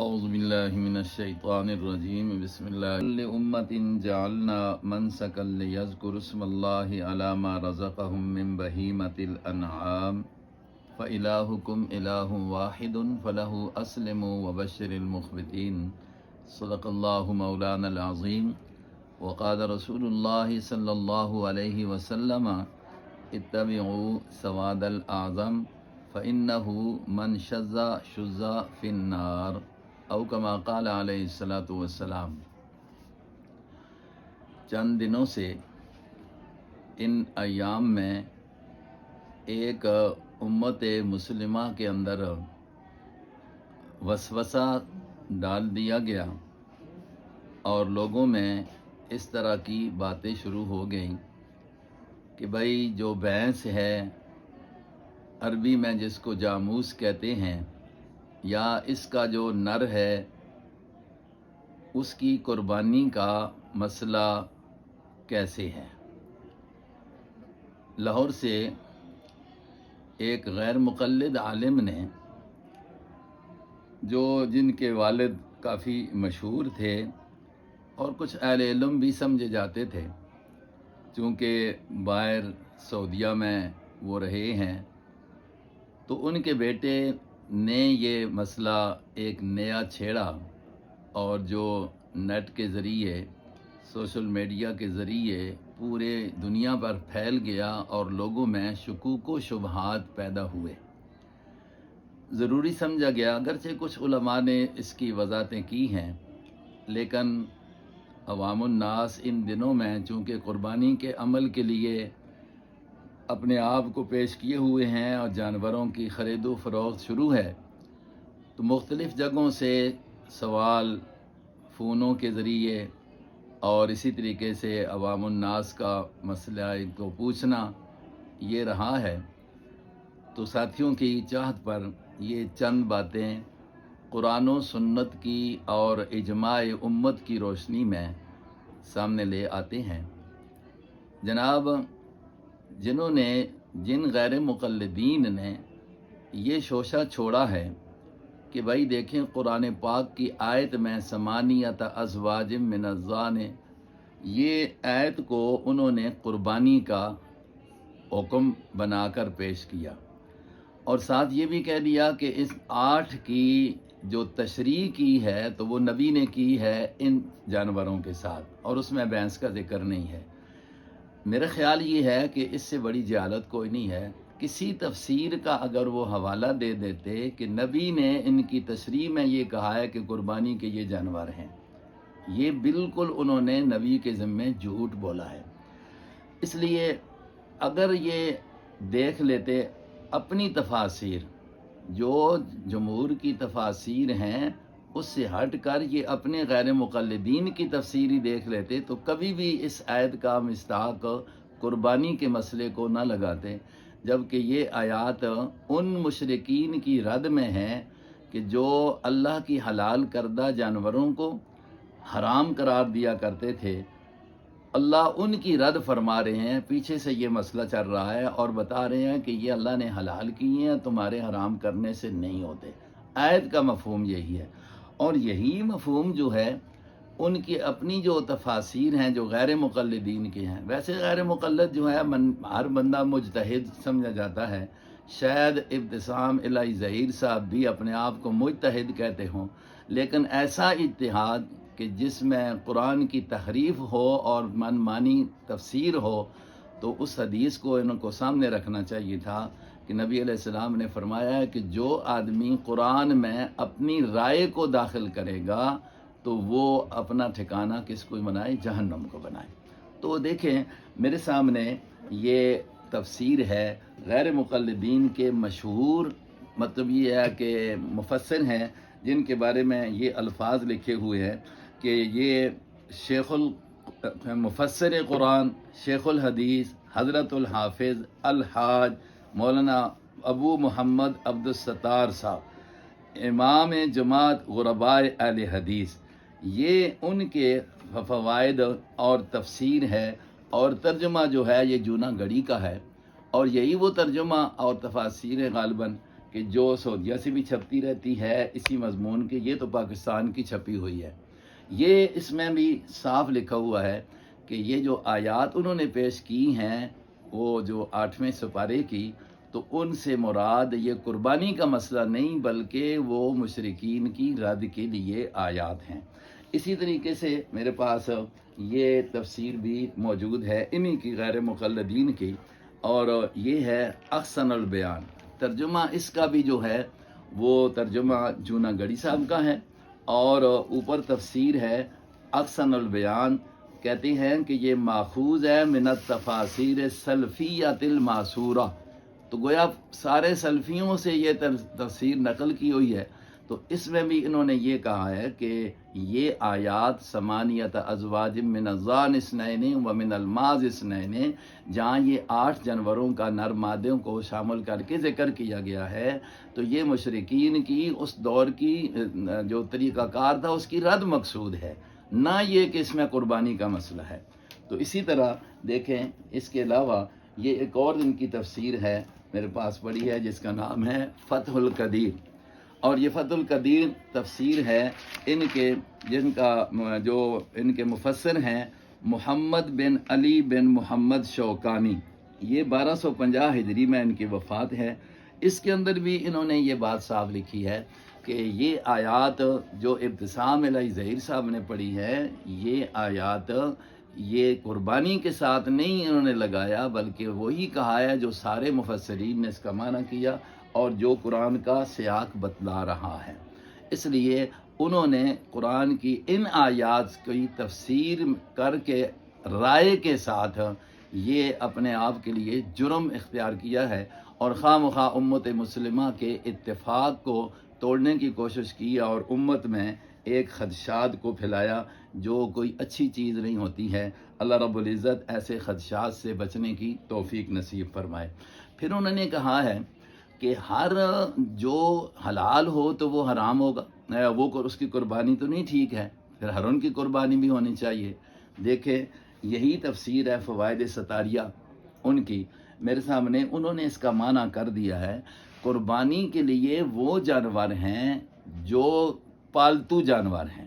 اعوذ باللہ من الشیطان الرجیم بسم اللہ لأمت جعلنا منسکا لیذکروا اسم اللہ علی ما رزقہم من بہیمۃ الانعام فإلہکم الہ واحد فلہ اسلموا وبشر المخبتین صدق اللہ مولانا العظیم وقال رسول اللہ صلی اللہ علیہ وسلم اتبعوا سواد الاعظم فإنہ من شذ شذ فی النار او کما قال علیہ الصلاۃ والسلام۔ چند دنوں سے ان ایام میں ایک امت مسلمہ کے اندر وسوسہ ڈال دیا گیا اور لوگوں میں اس طرح کی باتیں شروع ہو گئیں کہ بھائی جو بھینس ہے، عربی میں جس کو جاموس کہتے ہیں، یا اس کا جو نر ہے، اس کی قربانی کا مسئلہ کیسے ہے۔ لاہور سے ایک غیر مقلد عالم نے، جن کے والد کافی مشہور تھے اور کچھ اہل علم بھی سمجھے جاتے تھے، چونکہ باہر سعودیہ میں وہ رہے ہیں، تو ان کے بیٹے نے یہ مسئلہ ایک نیا چھیڑا اور جو نیٹ کے ذریعے، سوشل میڈیا کے ذریعے پورے دنیا پر پھیل گیا اور لوگوں میں شکوک و شبہات پیدا ہوئے۔ ضروری سمجھا گیا، اگرچہ کچھ علماء نے اس کی وضاحتیں کی ہیں، لیکن عوام الناس ان دنوں میں چونکہ قربانی کے عمل کے لیے اپنے آپ کو پیش کیے ہوئے ہیں اور جانوروں کی خرید و فروخت شروع ہے، تو مختلف جگہوں سے سوال فونوں کے ذریعے اور اسی طریقے سے عوام الناس کا مسئلہ کو پوچھنا یہ رہا ہے۔ تو ساتھیوں کی چاہت پر یہ چند باتیں قرآن و سنت کی اور اجماع امت کی روشنی میں سامنے لے آتے ہیں۔ جناب، جن غیر مقلدین نے یہ شوشہ چھوڑا ہے کہ بھائی دیکھیں قرآن پاک کی آیت میں ثمانیۃ ازواج من الضان، یہ آیت کو انہوں نے قربانی کا حکم بنا کر پیش کیا، اور ساتھ یہ بھی کہہ دیا کہ اس 8 کی جو تشریح کی ہے تو وہ نبی نے کی ہے ان جانوروں کے ساتھ، اور اس میں بھینس کا ذکر نہیں ہے۔ میرا خیال یہ ہے کہ اس سے بڑی جہالت کوئی نہیں ہے۔ کسی تفسیر کا اگر وہ حوالہ دے دیتے کہ نبی نے ان کی تشریح میں یہ کہا ہے کہ قربانی کے یہ جانور ہیں، یہ بالکل انہوں نے نبی کے ذمے جھوٹ بولا ہے۔ اس لیے اگر یہ دیکھ لیتے اپنی تفاسیر، جو جمہور کی تفاسیر ہیں، اس سے ہٹ کر یہ اپنے غیر مقلدین کی تفسیری دیکھ لیتے تو کبھی بھی اس آیت کا مصداق قربانی کے مسئلے کو نہ لگاتے، جبکہ یہ آیات ان مشرکین کی رد میں ہے کہ جو اللہ کی حلال کردہ جانوروں کو حرام قرار دیا کرتے تھے۔ اللہ ان کی رد فرما رہے ہیں، پیچھے سے یہ مسئلہ چل رہا ہے اور بتا رہے ہیں کہ یہ اللہ نے حلال کیے ہیں، تمہارے حرام کرنے سے نہیں ہوتے۔ آیت کا مفہوم یہی ہے، اور یہی مفہوم جو ہے ان کی اپنی جو تفاسیر ہیں جو غیر مقلدین کے ہیں۔ ویسے غیر مقلد جو ہے ہر بندہ مجتہد سمجھا جاتا ہے، شاید ابتسام الہی ظہیر صاحب بھی اپنے آپ کو مجتہد کہتے ہوں، لیکن ایسا اجتہاد کہ جس میں قرآن کی تحریف ہو اور من مانی تفسیر ہو، تو اس حدیث کو ان کو سامنے رکھنا چاہیے تھا کہ نبی علیہ السلام نے فرمایا ہے کہ جو آدمی قرآن میں اپنی رائے کو داخل کرے گا تو وہ اپنا ٹھکانہ کس کو بنائے؟ جہنم کو بنائے۔ تو دیکھیں میرے سامنے یہ تفسیر ہے غیر مقلدین کے مشہور، مطلب یہ ہے کہ مفسر ہیں جن کے بارے میں یہ الفاظ لکھے ہوئے ہیں کہ یہ مفسر قرآن، شیخ الحدیث حضرت الحافظ الحاج مولانا ابو محمد عبد الستار صاحب، امام جماعت غرباء اہل حدیث، یہ ان کے فوائد اور تفسیر ہے، اور ترجمہ جو ہے یہ جونا گڑھی کا ہے، اور یہی وہ ترجمہ اور تفاسیر غالباً کہ جو سعودیہ سے بھی چھپتی رہتی ہے اسی مضمون کے، یہ تو پاکستان کی چھپی ہوئی ہے۔ یہ اس میں بھی صاف لکھا ہوا ہے کہ یہ جو آیات انہوں نے پیش کی ہیں وہ جو 8ویں سپارے کی، تو ان سے مراد یہ قربانی کا مسئلہ نہیں بلکہ وہ مشرکین کی رد کے لیے آیات ہیں۔ اسی طریقے سے میرے پاس یہ تفسیر بھی موجود ہے انہی کی غیر مقلدین کی، اور یہ ہے احسن البیان۔ ترجمہ اس کا بھی جو ہے وہ ترجمہ جونا گڑی صاحب کا ہے، اور اوپر تفسیر ہے احسن البیان۔ کہتے ہیں کہ یہ ماخوذ ہے من التفاسیر سلفیۃ الماسورہ، تو گویا سارے سلفیوں سے یہ تفسیر نقل کی ہوئی ہے۔ تو اس میں بھی انہوں نے یہ کہا ہے کہ یہ آیات ثمانیۃ ازواج من الضان اثنین ومن الماعز اثنین، جہاں یہ 8 جانوروں کا نر مادوں کو شامل کر کے ذکر کیا گیا ہے، تو یہ مشرکین کی اس دور کی جو طریقہ کار تھا اس کی رد مقصود ہے، نہ یہ کہ اس میں قربانی کا مسئلہ ہے۔ تو اسی طرح دیکھیں اس کے علاوہ یہ ایک اور ان کی تفسیر ہے میرے پاس پڑی ہے جس کا نام ہے فتح القدیر، اور یہ فتح القدیر تفسیر ہے ان کے جن کا جو ان کے مفسر ہیں محمد بن علی بن محمد شوکانی، یہ 1250 ہجری میں ان کی وفات ہے۔ اس کے اندر بھی انہوں نے یہ بات صاف لکھی ہے کہ یہ آیات جو ابتسام الہی ظہیر صاحب نے پڑھی ہے، یہ آیات یہ قربانی کے ساتھ نہیں انہوں نے لگایا، بلکہ وہی کہا ہے جو سارے مفسرین نے اس کا معنی کیا اور جو قرآن کا سیاق بتلا رہا ہے۔ اس لیے انہوں نے قرآن کی ان آیات کی تفسیر کر کے رائے کے ساتھ یہ اپنے آپ کے لیے جرم اختیار کیا ہے، اور خواہ مخواہ امت مسلمہ کے اتفاق کو توڑنے کی کوشش کی اور امت میں ایک خدشات کو پھیلایا جو کوئی اچھی چیز نہیں ہوتی ہے۔ اللہ رب العزت ایسے خدشات سے بچنے کی توفیق نصیب فرمائے۔ پھر انہوں نے کہا ہے کہ ہر جو حلال ہو تو وہ حرام ہوگا، وہ اس کی قربانی تو نہیں ٹھیک ہے، پھر ہر ان کی قربانی بھی ہونی چاہیے۔ دیکھیں یہی تفسیر ہے فوائد ستاریہ ان کی، میرے سامنے انہوں نے اس کا معنی کر دیا ہے قربانی کے لیے وہ جانور ہیں جو پالتو جانور ہیں،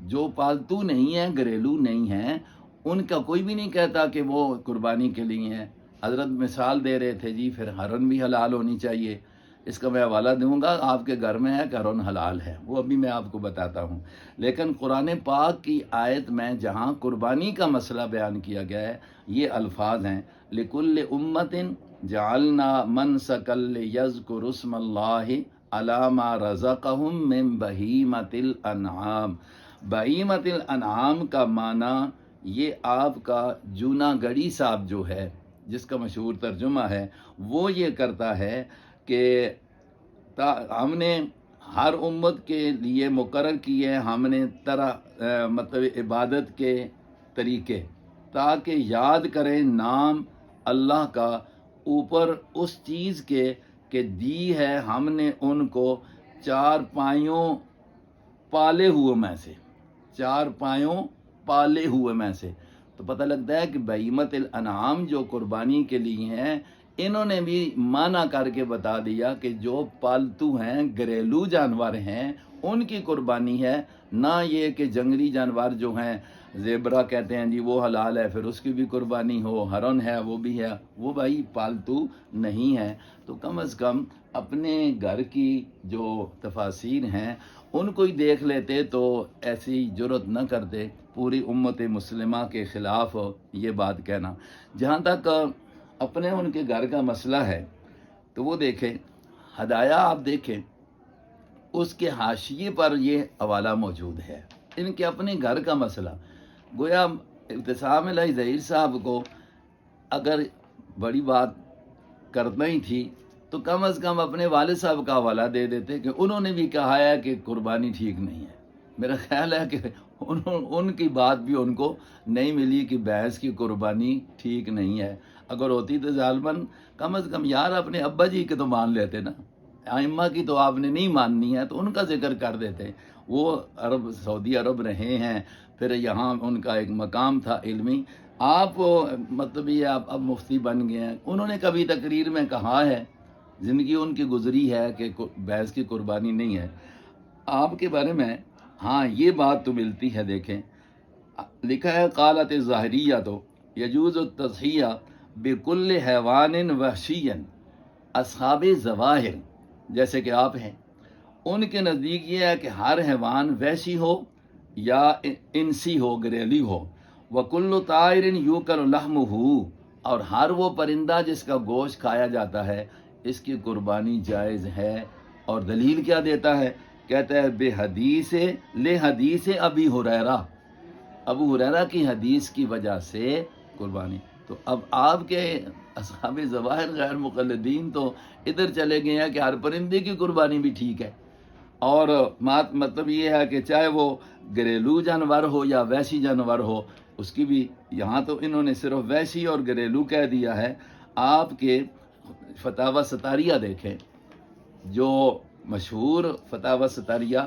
جو پالتو نہیں ہیں، گھریلو نہیں ہیں، ان کا کوئی بھی نہیں کہتا کہ وہ قربانی کے لیے ہیں۔ حضرت مثال دے رہے تھے جی پھر ہرن بھی حلال ہونی چاہیے، اس کا میں حوالہ دوں گا، آپ کے گھر میں ہے کہ ہرن حلال ہے، وہ ابھی میں آپ کو بتاتا ہوں۔ لیکن قرآن پاک کی آیت میں جہاں قربانی کا مسئلہ بیان کیا گیا ہے، یہ الفاظ ہیں لِكُلِّ أُمَّةٍ جَعَلْنَا مَنْسَكًا لِيَذْكُرُوا اسْمَ اللَّهِ عَلَىٰ مَا رَزَقَهُم مِّن بَهِیمَةِ الْأَنْعَامِ۔ بہیمۃ الانعام کا معنی یہ آپ کا جونا گڑی صاحب جو ہے جس کا مشہور ترجمہ ہے وہ یہ کرتا ہے کہ ہم نے ہر امت کے لیے مقرر کیے، ہم نے مطلب عبادت کے طریقے تاکہ یاد کریں نام اللہ کا اوپر اس چیز کے کہ دی ہے ہم نے ان کو 4 پایوں پالے ہوئے میں سے، 4 پایوں پالے ہوئے میں سے۔ تو پتہ لگتا ہے کہ بہیمۃ الانعام جو قربانی کے لیے ہیں انہوں نے بھی معنی کر کے بتا دیا کہ جو پالتو ہیں، گھریلو جانور ہیں، ان کی قربانی ہے، نہ یہ کہ جنگلی جانور جو ہیں زیبرا کہتے ہیں جی وہ حلال ہے پھر اس کی بھی قربانی ہو، ہرن ہے وہ بھی ہے، وہ بھائی پالتو نہیں ہے۔ تو کم از کم اپنے گھر کی جو تفاسیر ہیں ان کو ہی دیکھ لیتے تو ایسی جرت نہ کرتے پوری امت مسلمہ کے خلاف یہ بات کہنا۔ جہاں تک اپنے ان کے گھر کا مسئلہ ہے تو وہ دیکھیں ہدایہ، آپ دیکھیں اس کے حاشیے پر یہ حوالہ موجود ہے، ان کے اپنے گھر کا مسئلہ۔ گویا ابتسام الہی ظہیر صاحب کو اگر بڑی بات کرنا ہی تھی تو کم از کم اپنے والد صاحب کا حوالہ دے دیتے کہ انہوں نے بھی کہا ہے کہ قربانی ٹھیک نہیں ہے۔ میرا خیال ہے کہ ان کی بات بھی ان کو نہیں ملی کہ بھینس کی قربانی ٹھیک نہیں ہے، اگر ہوتی تو ظالماً کم از کم یار اپنے ابا جی کے تو مان لیتے نا، ائمہ کی تو آپ نے نہیں ماننی ہے تو ان کا ذکر کر دیتے۔ وہ سعودی عرب رہے ہیں، پھر یہاں ان کا ایک مقام تھا علمی، آپ مطلب یہ آپ اب مفتی بن گئے ہیں، انہوں نے کبھی تقریر میں کہا ہے زندگی ان کی گزری ہے کہ بھینس کی قربانی نہیں ہے۔ آپ کے بارے میں ہاں یہ بات تو ملتی ہے، دیکھیں لکھا ہے قالت ظاہریہ تو یجوز التضحیہ بکل حیوان وحشی، اصحاب ظواہر جیسے کہ آپ ہیں، ان کے نزدیک یہ ہے کہ ہر حیوان وحشی ہو یا انسی ہو، گھریلو ہو، وکل طائر یوکل لحمہ، اور ہر وہ پرندہ جس کا گوشت کھایا جاتا ہے اس کی قربانی جائز ہے۔ اور دلیل کیا دیتا ہے؟ کہتا ہے بے حدیث لے حدیث ابی ہریرہ، ابو ہریرہ کی حدیث کی وجہ سے قربانی۔ تو اب آپ کے اصحاب ظواہر غیر مقلدین تو ادھر چلے گئے ہیں کہ ہر پرندے کی قربانی بھی ٹھیک ہے، اور مطلب یہ ہے کہ چاہے وہ گھریلو جانور ہو یا وحشی جانور ہو اس کی بھی، یہاں تو انہوں نے صرف وحشی اور گھریلو کہہ دیا ہے۔ آپ کے فتاوی ستاریہ دیکھیں، جو مشہور فتاوی ستاریہ،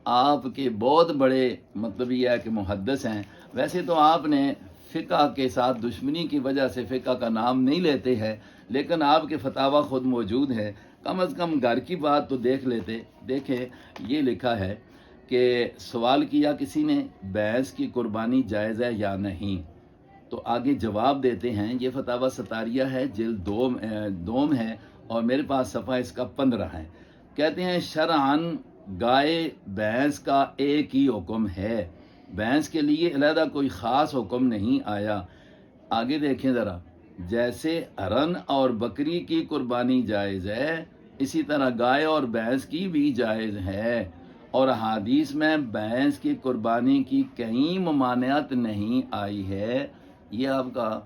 آپ کے بہت بڑے مطلب یہ ہے کہ محدث ہیں۔ ویسے تو آپ نے فقہ کے ساتھ دشمنی کی وجہ سے فقہ کا نام نہیں لیتے ہیں، لیکن آپ کے فتاوی خود موجود ہیں، کم از کم گھر کی بات تو دیکھ لیتے۔ دیکھیں یہ لکھا ہے کہ سوال کیا کسی نے بھینس کی قربانی جائز ہے یا نہیں، تو آگے جواب دیتے ہیں، یہ فتاوی ستاریہ ہے، جلد دوم ہے، اور میرے پاس صفحہ اس کا 15 ہے۔ کہتے ہیں شرعاً گائے بھینس کا ایک ہی حکم ہے، بھینس کے لیے علیحدہ کوئی خاص حکم نہیں آیا۔ آگے دیکھیں ذرا، جیسے ہرن اور بکری کی قربانی جائز ہے اسی طرح گائے اور بھینس کی بھی جائز ہے، اور احادیث میں بھینس کی قربانی کی کہیں ممانعت نہیں آئی ہے۔ یہ آپ کا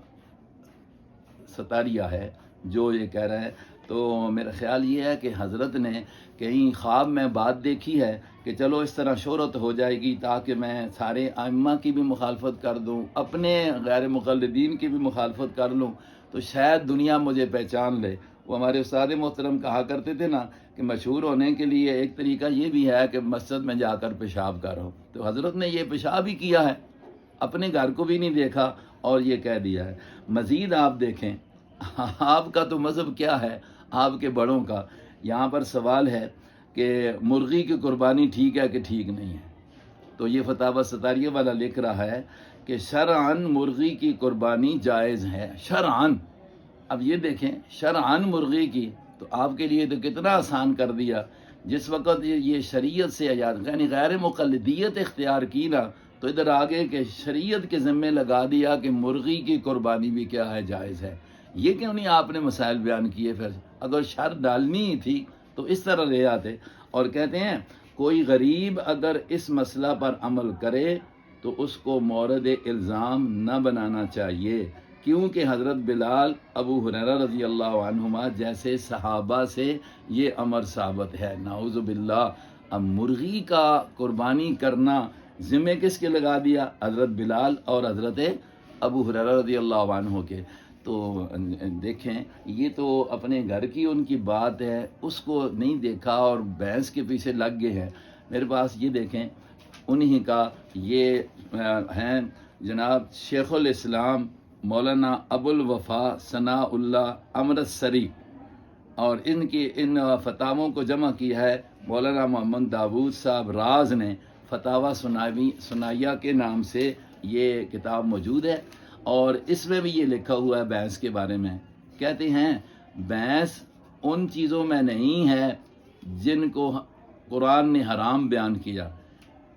ستاریہ ہے جو یہ کہہ رہا ہے۔ تو میرا خیال یہ ہے کہ حضرت نے کہیں خواب میں بات دیکھی ہے کہ چلو اس طرح شہرت ہو جائے گی تاکہ میں سارے ائمہ کی بھی مخالفت کر دوں، اپنے غیر مقلدین کی بھی مخالفت کر لوں، تو شاید دنیا مجھے پہچان لے۔ وہ ہمارے استاد محترم کہا کرتے تھے نا کہ مشہور ہونے کے لیے ایک طریقہ یہ بھی ہے کہ مسجد میں جا کر پیشاب کرو، تو حضرت نے یہ پیشاب ہی کیا ہے، اپنے گھر کو بھی نہیں دیکھا اور یہ کہہ دیا ہے۔ مزید آپ دیکھیں آپ کا تو مذہب کیا ہے، آپ کے بڑوں کا۔ یہاں پر سوال ہے کہ مرغی کی قربانی ٹھیک ہے کہ ٹھیک نہیں ہے، تو یہ فتاوی ستاریہ والا لکھ رہا ہے کہ شرعاً مرغی کی قربانی جائز ہے، شرعاً۔ اب یہ دیکھیں شرعاً مرغی کی، تو آپ کے لیے تو کتنا آسان کر دیا۔ جس وقت یہ شریعت سے یعنی غیر مقلدیت اختیار کی نا، تو ادھر آگے کہ شریعت کے ذمے لگا دیا کہ مرغی کی قربانی بھی کیا ہے، جائز ہے۔ یہ کیوں نہیں آپ نے مسائل بیان کیے؟ پھر اگر شر ڈالنی ہی تھی تو اس طرح لے آتے۔ اور کہتے ہیں کوئی غریب اگر اس مسئلہ پر عمل کرے تو اس کو مورد الزام نہ بنانا چاہیے، کیونکہ حضرت بلال، ابو ہریرہ رضی اللہ عنہما جیسے صحابہ سے یہ امر ثابت ہے، نعوذ باللہ۔ اب مرغی کا قربانی کرنا ذمہ کس کے لگا دیا؟ حضرت بلال اور حضرت ابو ہریرہ رضی اللہ عنہ کے۔ تو دیکھیں یہ تو اپنے گھر کی ان کی بات ہے، اس کو نہیں دیکھا اور بھینس کے پیچھے لگ گئے ہیں۔ میرے پاس یہ دیکھیں انہی کا یہ ہیں جناب شیخ الاسلام مولانا ابو الوفا ثناء اللہ امرتسری، اور ان فتاووں کو جمع کیا ہے مولانا محمد داود صاحب راز نے، فتاوی ثنائیہ کے نام سے یہ کتاب موجود ہے، اور اس میں بھی یہ لکھا ہوا ہے بھینس کے بارے میں۔ کہتے ہیں بھینس ان چیزوں میں نہیں ہے جن کو قرآن نے حرام بیان کیا،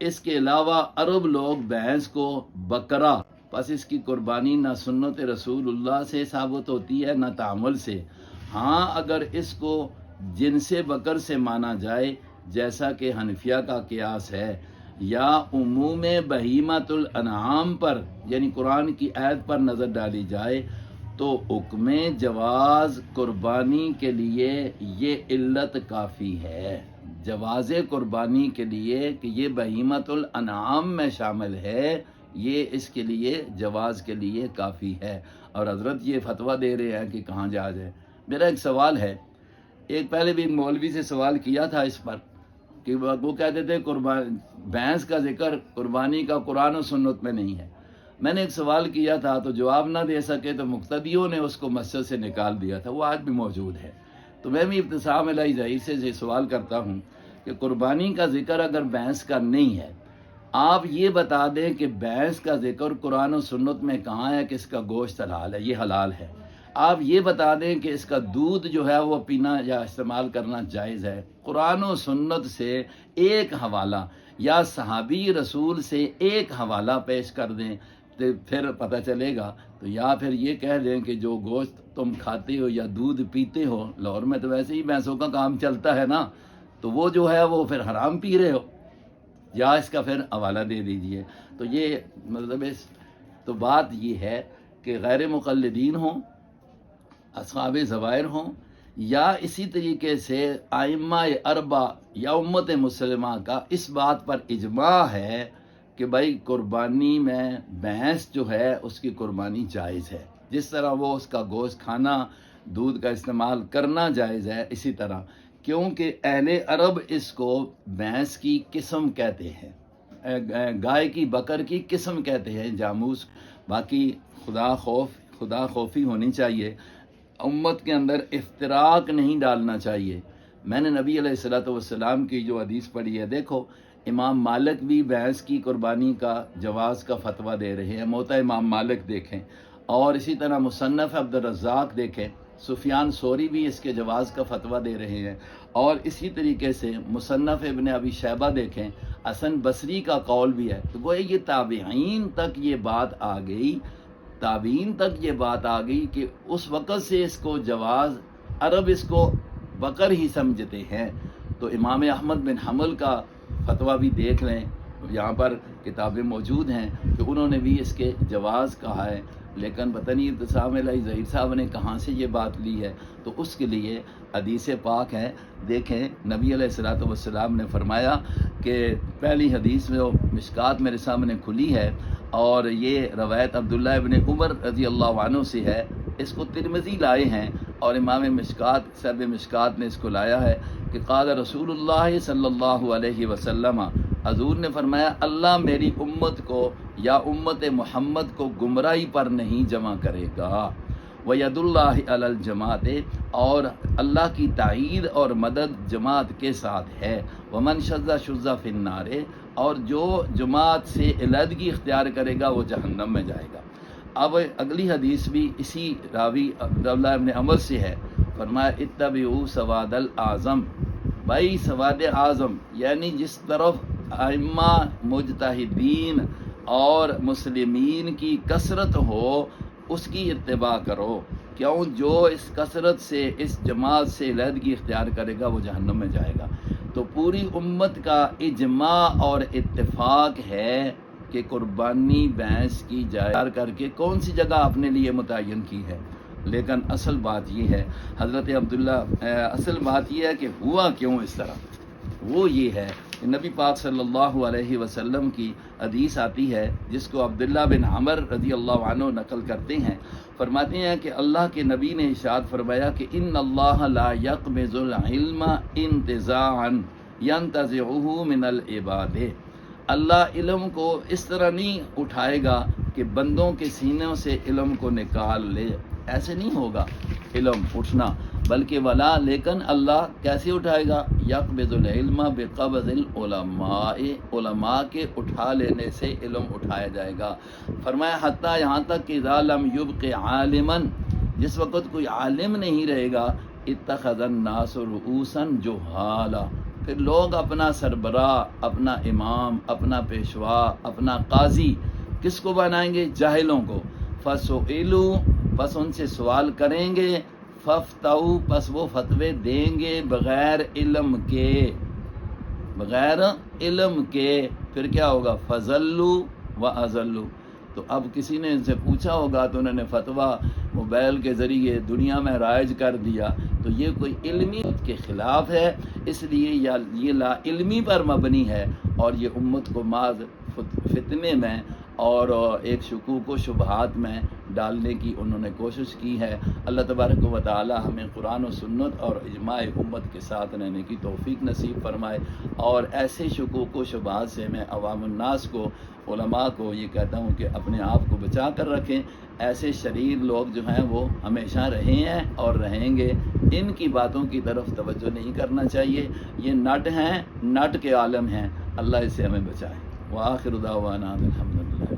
اس کے علاوہ عرب لوگ بھینس کو بکرا، پس اس کی قربانی نہ سنت رسول اللہ سے ثابت ہوتی ہے نہ تعامل سے۔ ہاں اگر اس کو جنس بکر سے مانا جائے جیسا کہ حنفیہ کا قیاس ہے، یا عموم بہیمۃ الانعام پر یعنی قرآن کی آیت پر نظر ڈالی جائے، تو حکم جواز قربانی کے لیے یہ علت کافی ہے، جواز قربانی کے لیے کہ یہ بہیمۃ الانعام میں شامل ہے، یہ اس کے لیے جواز کے لیے کافی ہے۔ اور حضرت یہ فتویٰ دے رہے ہیں کہ کہاں جا جائے۔ میرا ایک سوال ہے، ایک پہلے بھی مولوی سے سوال کیا تھا اس پر کہ وہ کہتے تھے بھینس کا ذکر قربانی کا قرآن و سنت میں نہیں ہے۔ میں نے ایک سوال کیا تھا تو جواب نہ دے سکے تو مقتدیوں نے اس کو مسجد سے نکال دیا تھا، وہ آج بھی موجود ہے۔ تو میں بھی ابتسام الہی ظہیر سے یہ سوال کرتا ہوں کہ قربانی کا ذکر اگر بھینس کا نہیں ہے، آپ یہ بتا دیں کہ بھینس کا ذکر قرآن و سنت میں کہاں ہے کہ اس کا گوشت حلال ہے، یہ حلال ہے۔ آپ یہ بتا دیں کہ اس کا دودھ جو ہے وہ پینا یا استعمال کرنا جائز ہے۔ قرآن و سنت سے ایک حوالہ یا صحابی رسول سے ایک حوالہ پیش کر دیں تو پھر پتہ چلے گا۔ تو یا پھر یہ کہہ دیں کہ جو گوشت تم کھاتے ہو یا دودھ پیتے ہو، لاہور میں تو ویسے ہی بھینسوں کا کام چلتا ہے نا، تو وہ جو ہے وہ پھر حرام پی رہے ہو، یا اس کا پھر حوالہ دے دیجئے۔ تو یہ مطلب تو بات یہ ہے کہ غیر مقلدین ہوں، اصحاب ظواہر ہوں، یا اسی طریقے سے ائمہ اربع یا امت مسلمہ کا اس بات پر اجماع ہے کہ بھائی قربانی میں بھینس جو ہے اس کی قربانی جائز ہے، جس طرح وہ اس کا گوشت کھانا، دودھ کا استعمال کرنا جائز ہے، اسی طرح کیونکہ اہل عرب اس کو بھینس کی قسم کہتے ہیں، گائے کی بکر کی قسم کہتے ہیں، جاموس۔ باقی خدا خوفی ہونی چاہیے، امت کے اندر افتراق نہیں ڈالنا چاہیے۔ میں نے نبی علیہ الصلوۃ والسلام کی جو حدیث پڑھی ہے، دیکھو امام مالک بھی بھینس کی قربانی کا جواز کا فتویٰ دے رہے ہیں، موطا امام مالک دیکھیں، اور اسی طرح مصنف عبد الرزاق دیکھیں، سفیان ثوری بھی اس کے جواز کا فتویٰ دے رہے ہیں، اور اسی طریقے سے مصنف ابن ابی شیبہ دیکھیں، حسن بصری کا قول بھی ہے۔ تو گویا یہ تابعین تک یہ بات آ گئی، تابعین تک یہ بات آ گئی کہ اس وقت سے اس کو جواز، عرب اس کو بقر ہی سمجھتے ہیں۔ تو امام احمد بن حنبل کا فتویٰ بھی دیکھ لیں، یہاں پر کتابیں موجود ہیں کہ انہوں نے بھی اس کے جواز کہا ہے، لیکن پتہ نہیں ابتسام الہی ظہیر صاحب نے کہاں سے یہ بات لی ہے۔ تو اس کے لیے حدیث پاک ہے، دیکھیں نبی علیہ الصلوۃ والسلام نے فرمایا کہ پہلی حدیث میں وہ مشکات میرے سامنے کھلی ہے، اور یہ روایت عبداللہ ابن عمر رضی اللہ عنہ سے ہے، اس کو ترمذی لائے ہیں، اور امام مشکات صاحب مشکات نے اس کو لایا ہے کہ قال رسول اللہ صلی اللہ علیہ وسلم، حضور نے فرمایا اللہ میری امت کو یا امت محمد کو گمراہی پر نہیں جمع کرے گا، وَيَدُ اللَّهِ عَلَى الْجَمَاعَةِ، اور اللہ کی تائید اور مدد جماعت کے ساتھ ہے، وَمَنْ شَذَّ شُذَّ فِي النَّارِ، اور جو جماعت سے علیحدگی اختیار کرے گا وہ جہنم میں جائے گا۔ اب اگلی حدیث بھی اسی راوی عبداللہ ابن عمر سے ہے، فرمایا اتبعوا سواد الاعظم، بھائی سواد اعظم یعنی جس طرف ائمہ مجتہدین اور مسلمین کی کثرت ہو اس کی اتباع کرو، کیوں جو اس کثرت سے اس جماعت سے علیحدگی اختیار کرے گا وہ جہنم میں جائے گا۔ تو پوری امت کا اجماع اور اتفاق ہے کہ قربانی بھینس کی جائے کر کے کون سی جگہ آپ نے لیے متعین کی ہے، لیکن اصل بات یہ ہے حضرت عبداللہ، اصل بات یہ ہے کہ ہوا کیوں اس طرح، وہ یہ ہے کہ نبی پاک صلی اللہ علیہ وسلم کی حدیث آتی ہے جس کو عبداللہ بن عمر رضی اللہ عنہ نقل کرتے ہیں، فرماتے ہیں کہ اللہ کے نبی نے ارشاد فرمایا کہ ان اللہ لا یقبض العلم انتزاعا ینتزعه من العباد، اللہ علم کو اس طرح نہیں اٹھائے گا کہ بندوں کے سینوں سے علم کو نکال لے، ایسے نہیں ہوگا علم اٹھنا، بلکہ ولا لیکن اللہ کیسے اٹھائے گا، یقبض العلم بقبض العلماء، علماء کے اٹھا لینے سے علم اٹھایا جائے گا۔ فرمایا حتیٰ یہاں تک کہ اذا لم یبق عالما، جس وقت کوئی عالم نہیں رہے گا، اتخذ الناس رؤوسا جہالا، پھر لوگ اپنا سربراہ، اپنا امام، اپنا پیشوا، اپنا قاضی کس کو بنائیں گے، جاہلوں کو، فسئلوا، پس ان سے سوال کریں گے، ففتوا، پس وہ فتوے دیں گے بغیر علم کے، بغیر علم کے، پھر کیا ہوگا، فضلوا واضلوا۔ تو اب کسی نے ان سے پوچھا ہوگا تو انہوں نے فتویٰ موبائل کے ذریعے دنیا میں رائج کر دیا، تو یہ کوئی علمی کے خلاف ہے، اس لیے یہ لا علمی پر مبنی ہے، اور یہ امت کو بعض فتنے میں اور ایک شکوک و شبہات میں ڈالنے کی انہوں نے کوشش کی ہے۔ اللہ تبارک و تعالی ہمیں قرآن و سنت اور اجماع امت کے ساتھ رہنے کی توفیق نصیب فرمائے، اور ایسے شکوک و شبہات سے میں عوام الناس کو، علماء کو یہ کہتا ہوں کہ اپنے آپ کو بچا کر رکھیں۔ ایسے شریر لوگ جو ہیں وہ ہمیشہ رہے ہیں اور رہیں گے، ان کی باتوں کی طرف توجہ نہیں کرنا چاہیے۔ یہ نٹ ہیں، نٹ کے عالم ہیں، اللہ اس سے ہمیں بچائے۔ وآخر دعوانا الحمدللہ۔